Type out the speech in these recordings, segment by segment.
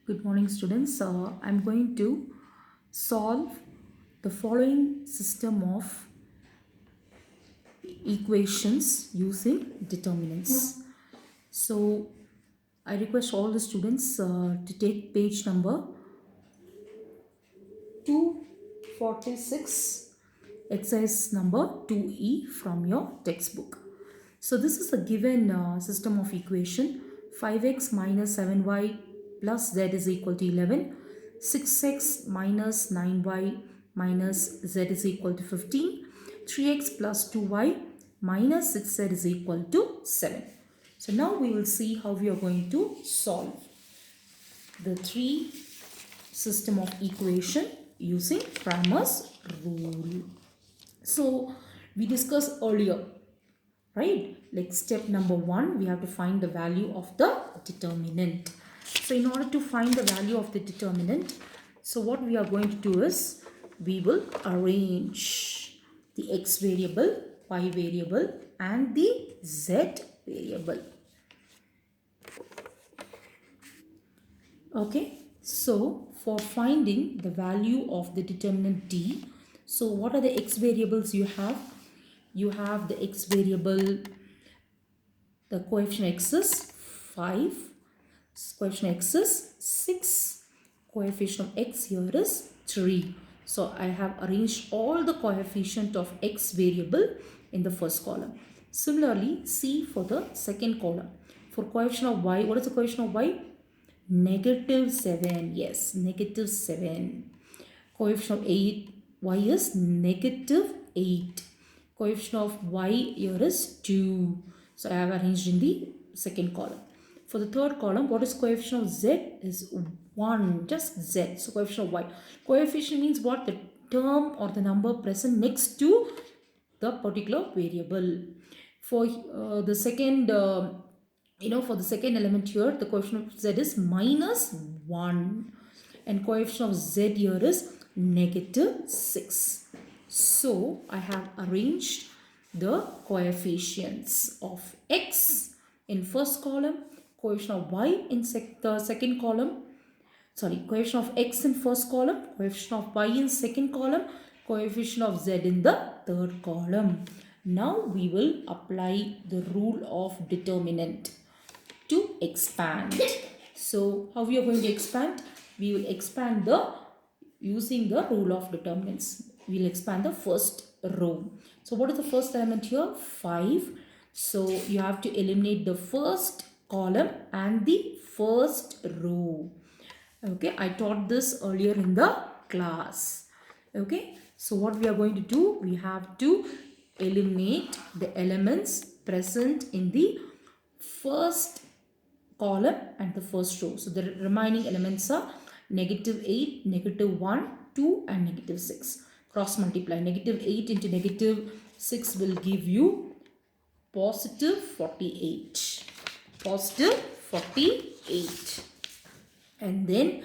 Good morning, students. I'm going to solve the following system of equations using determinants. So, I request all the students to take page number 246, exercise number 2E from your textbook. So this is a given system of equation. 5x minus 7y plus z is equal to 11. 6x minus 9y minus z is equal to 15. 3x plus 2y minus 6z is equal to 7. So now we will see how we are going to solve the three system of equation using Cramer's rule. So we discussed earlier, right? Like step number 1, we have to find the value of the determinant. So in order to find the value of the determinant, so what we are going to do is we will arrange the x variable, y variable and the z variable. Okay, so for finding the value of the determinant d, so what are the x variables you have? You have the x variable, the coefficient x is 5, coefficient x is 6, coefficient of x here is 3. So I have arranged all the coefficient of x variable in the first column. Similarly, see for the second column. For coefficient of y, what is the coefficient of y? Negative 7. Yes, negative 7. Coefficient of 8, y is negative 8. Coefficient of y here is 2. So I have arranged in the second column. For the third column, what is coefficient of z? Is 1. Just z. So coefficient of y. Coefficient means what? The term or the number present next to the particular variable. For the second for the second element here, the coefficient of z is minus 1 and coefficient of z here is negative 6. So I have arranged the coefficients of x in first column, coefficient of y in the second column, coefficient of x in first column, coefficient of y in second column, coefficient of z in the third column. Now we will apply the rule of determinant to expand. So how we are going to expand? We will expand using the rule of determinants. We will expand the first row. So what is the first element here? 5. So you have to eliminate the first column and the first row. Okay, I taught this earlier in the class. Okay, so what we are going to do? We have to eliminate the elements present in the first column and the first row. So the remaining elements are negative 8, negative 1, 2 and negative 6. Cross multiply. Negative 8 into negative 6 will give you positive 48. Positive 48. And then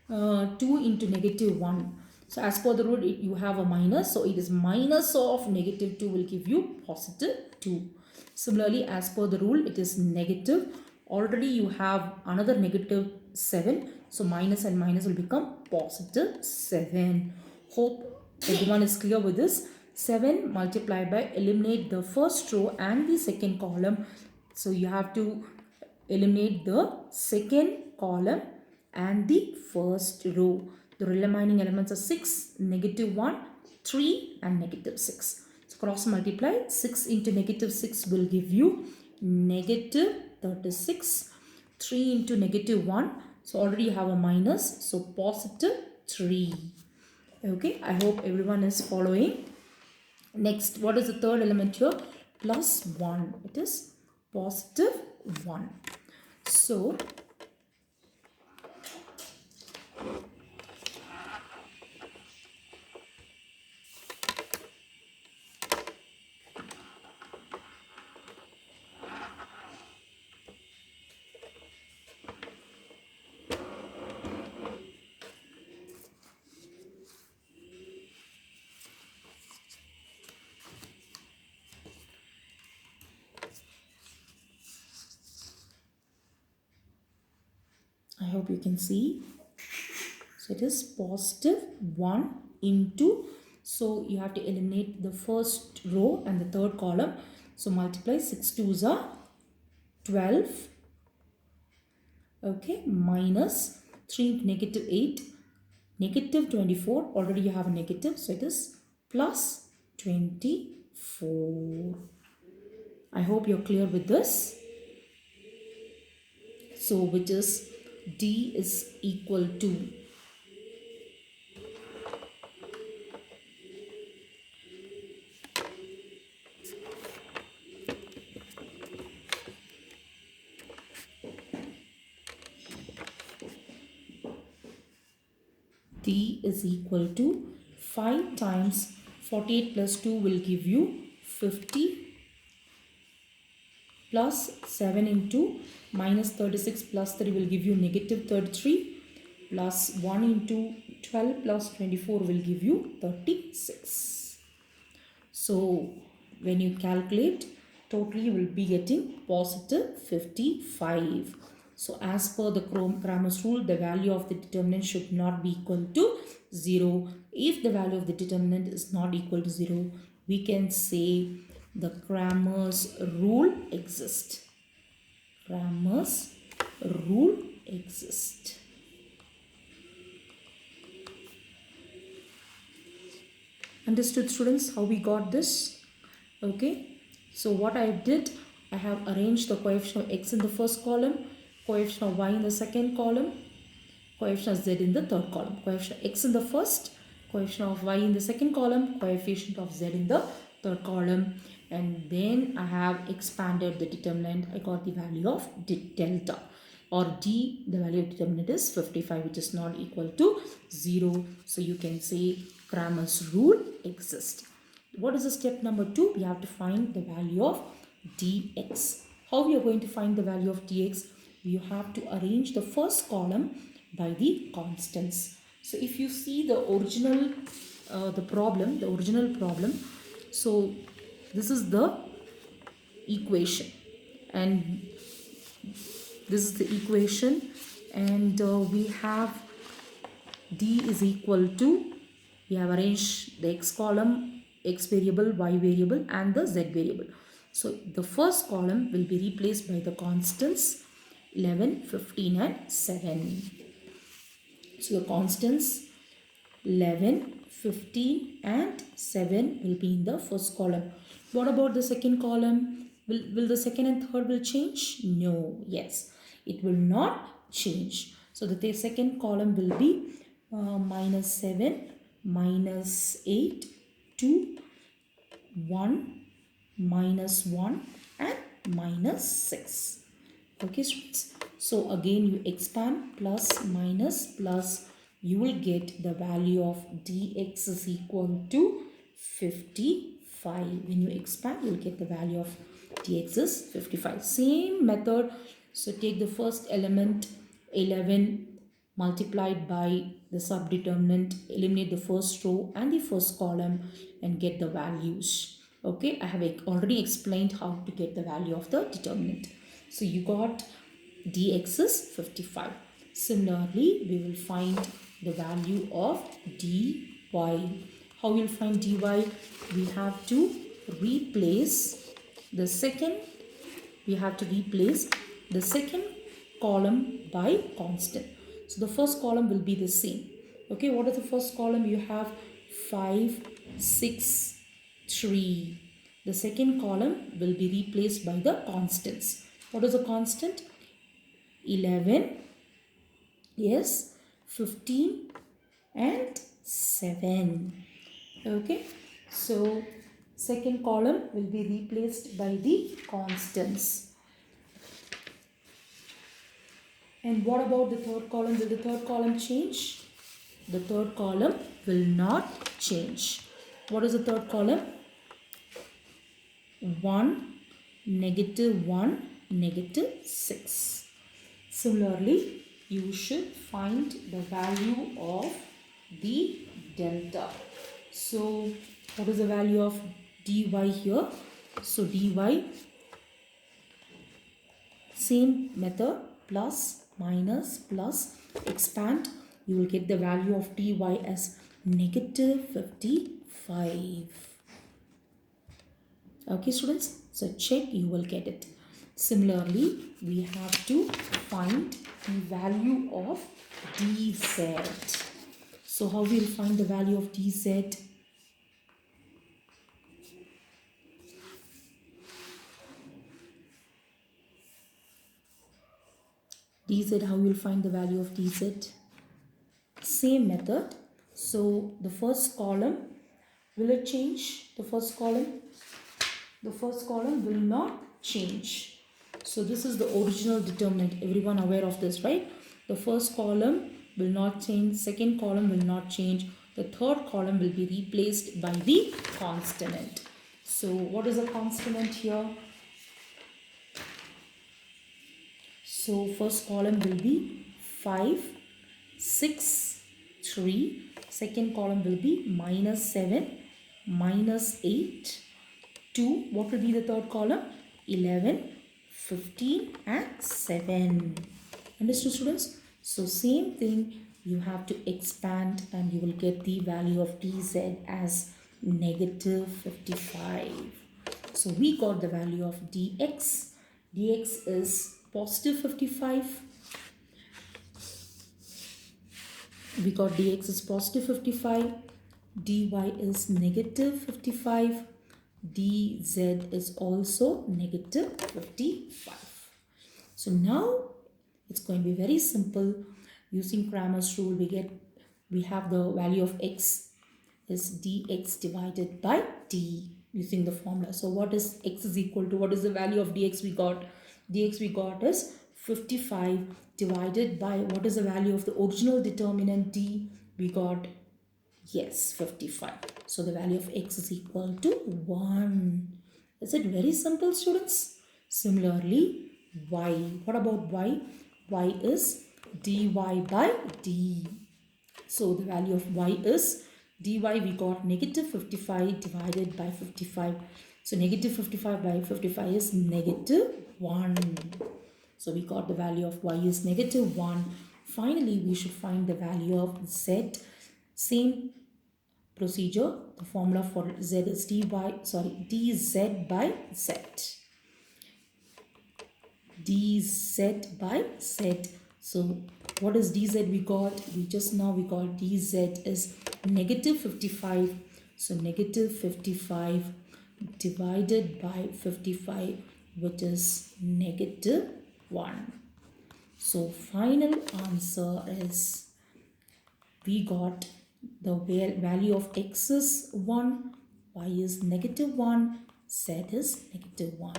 2 into negative 1. So as per the rule, you have a minus. So it is minus of negative 2 will give you positive 2. Similarly, as per the rule, it is negative. Already you have another negative 7. So minus and minus will become positive 7. Hope everyone is clear with this. 7 multiplied by, eliminate the first row and the second column. So you have to eliminate the second column and the first row. The remaining elements are 6, negative 1, 3 and negative 6. So cross multiply. 6 into negative 6 will give you negative 36. 3 into negative 1. So already you have a minus. So positive 3. Okay, I hope everyone is following. Next, what is the third element here? Plus 1. It is positive 1. So I hope you can see. So it is positive 1 into, so you have to eliminate the first row and the third column. So multiply 6 2s are 12. Okay, minus 3 into negative 8, negative 24. Already you have a negative, so it is plus 24. I hope you're clear with this. So which is D is equal to, D is equal to 5 times 48 plus 2 will give you 50, plus 7 into minus 36 plus 3 will give you negative 33, plus 1 into 12 plus 24 will give you 36. So when you calculate, totally you will be getting positive 55. So as per the Cramer's rule, the value of the determinant should not be equal to 0. If the value of the determinant is not equal to 0, we can say the Cramer's rule exists. Cramer's rule exists. Understood, students, how we got this? Okay, so what I did, I have arranged the coefficient of x in the first column, coefficient of y in the second column, coefficient of z in the third column. Coefficient of x in the first, coefficient of y in the second column, coefficient of z in the third column, and then I have expanded the determinant. I got the value of delta, or d, the value of determinant is 55, which is not equal to 0. So you can say Cramer's rule exists. What is the step number 2? We have to find the value of dx. How we are going to find the value of dx? You have to arrange the first column by the constants. So if you see the original original problem, so this is the equation, and this is the equation, and we have d is equal to, we have arranged the x column, x variable, y variable, and the z variable. So the first column will be replaced by the constants 11, 15, and 7. So the constants 11, 15, and 7 will be in the first column. What about the second column? Will the second and third will change? No. Yes, it will not change. So the second column will be minus 7, minus 8, 2, 1, minus 1, and minus 6. Okay, students. So again you expand, plus, minus, plus, you will get the value of dx is equal to 55. When you expand, you will get the value of dx is 55. Same method. So take the first element 11 multiplied by the subdeterminant, eliminate the first row and the first column and get the values. Okay, I have already explained how to get the value of the determinant. So you got dx is 55. Similarly, we will find the value of dy. How we will find dy? We have to replace the second column by constant. So the first column will be the same. Okay, what is the first column? You have 5, 6, 3. The second column will be replaced by the constants. What is the constant? 11, yes, 15, and 7. Okay, so second column will be replaced by the constants. And what about the third column? Will the third column change? The third column will not change. What is the third column? 1, negative 1, negative 6. Similarly, you should find the value of the delta. So, what is the value of dy here? So, dy, same method, plus, minus plus expand, you will get the value of dy as negative 55. Okay students, so check, you will get it. Similarly, we have to find the value of dz. So how we'll find the value of dz? dz, how you'll find the value of dz? Same method. So the first column, will it change? The first column will not change. So this is the original determinant. Everyone aware of this, right? The first column will not change, second column will not change, the third column will be replaced by the consonant. So what is a consonant here? So first column will be 5, 6, 3. Second column will be minus 7, minus 8, 2. What will be the third column? 11, 15 and 7. Understood students? So same thing, you have to expand and you will get the value of dz as negative 55. So we got the value of dx. dx is positive 55. We got dx is positive 55. dy is negative 55. dz is also negative 55. So now it's going to be very simple. Using Cramer's rule, we have the value of x is dx divided by d using the formula. So what is x is equal to, what is the value of dx we got? dx we got is 55 divided by, what is the value of the original determinant d? We got, yes, 55. So the value of x is equal to 1. Is it very simple students? Similarly, y. What about y? y is dy by d. So the value of y is dy, we got negative 55 divided by 55. So negative 55 by 55 is negative 1. So we got the value of y is negative 1. Finally, we should find the value of z. Same procedure. The formula for z is dz by z. dz by z. So what is dz we got? We got dz is negative 55. So negative 55 divided by 55, which is negative 1. So final answer is, we got the value of x is 1, y is negative 1, z is negative 1.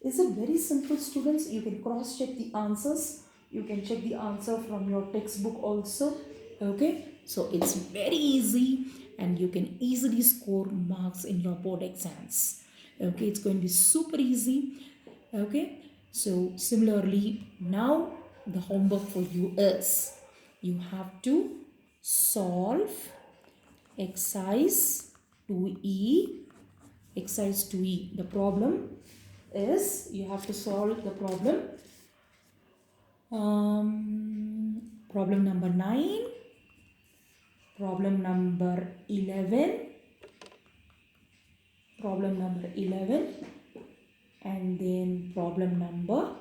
Is it very simple students? You can cross check the answers. You can check the answer from your textbook also. Okay, so it's very easy and you can easily score marks in your board exams. Okay, it's going to be super easy. Okay, so similarly, now the homework for you is, you have to solve exercise 2e. Exercise 2e. The problem is, you have to solve the problem. Problem number 9, problem number 11, and then problem number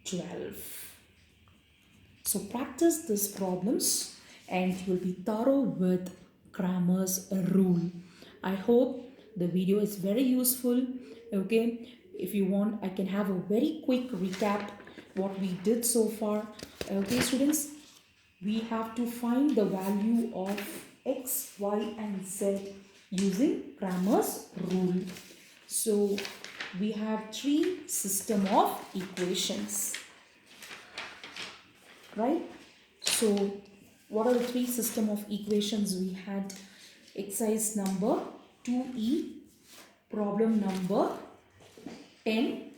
12. So practice these problems and you will be thorough with Cramer's rule. I hope the video is very useful. Okay, if you want, I can have a very quick recap what we did so far. Okay students, we have to find the value of x, y and z using Cramer's rule. So we have 3 system of equations, right? So what are the 3 system of equations we had? Exercise number 2e, problem number 10.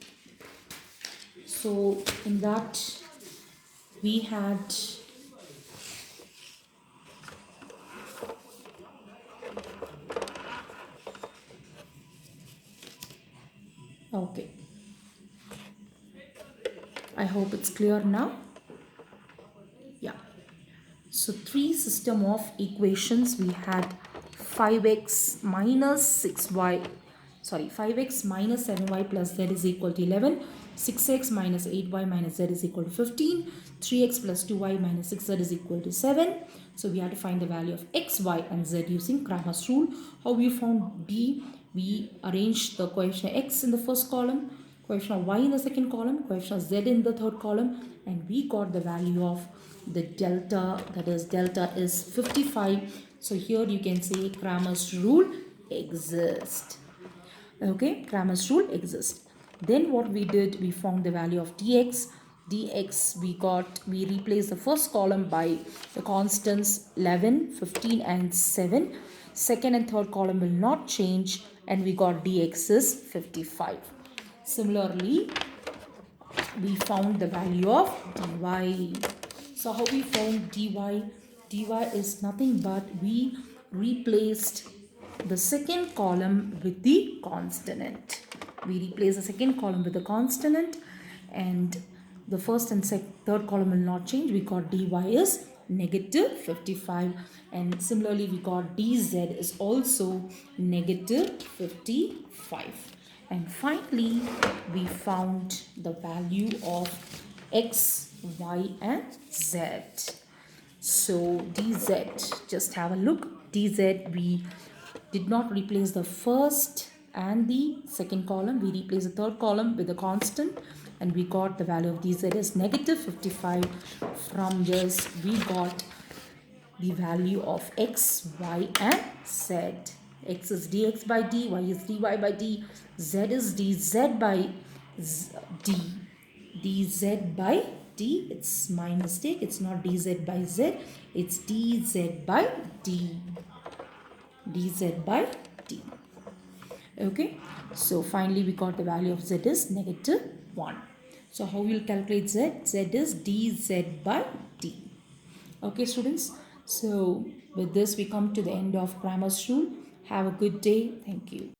So in that we had okay, I hope it's clear now. So three system of equations. We had 5x minus 6y, sorry, 5x minus 7y plus z is equal to 11, 6x minus 8y minus z is equal to 15, 3x plus 2y minus 6z is equal to 7. So we have to find the value of x, y and z using Cramer's rule. How we found d? We arranged the coefficient x in the first column, coefficient of y in the second column, coefficient of z in the third column, and we got the value of the delta, that is delta is 55. So here you can say Cramer's rule exists. Okay, Cramer's rule exists. Then what we did, we found the value of dx. Dx we replaced the first column by the constants 11, 15 and 7. Second and third column will not change and we got dx is 55. Similarly, we found the value of dy. So how we found dy? Dy is nothing but we replaced the second column with the constant. We replace the second column with the constant and the first and third column will not change. We got dy is negative 55 and similarly we got dz is also negative 55. And finally, we found the value of x, y and z. So dz, just have a look. Dz, we did not replace the first and the second column. We replaced the third column with a constant and we got the value of dz is negative 55. From this, we got the value of x, y and z. X is dx by d, y is dy by d, z is dz by d. dz by d, it's my mistake, it's not dz by z, it's dz by d. dz by d. Okay, so finally we got the value of z is negative 1. So how we will calculate z? Z is dz by d. Okay students, so with this we come to the end of Cramer's rule. Have a good day. Thank you.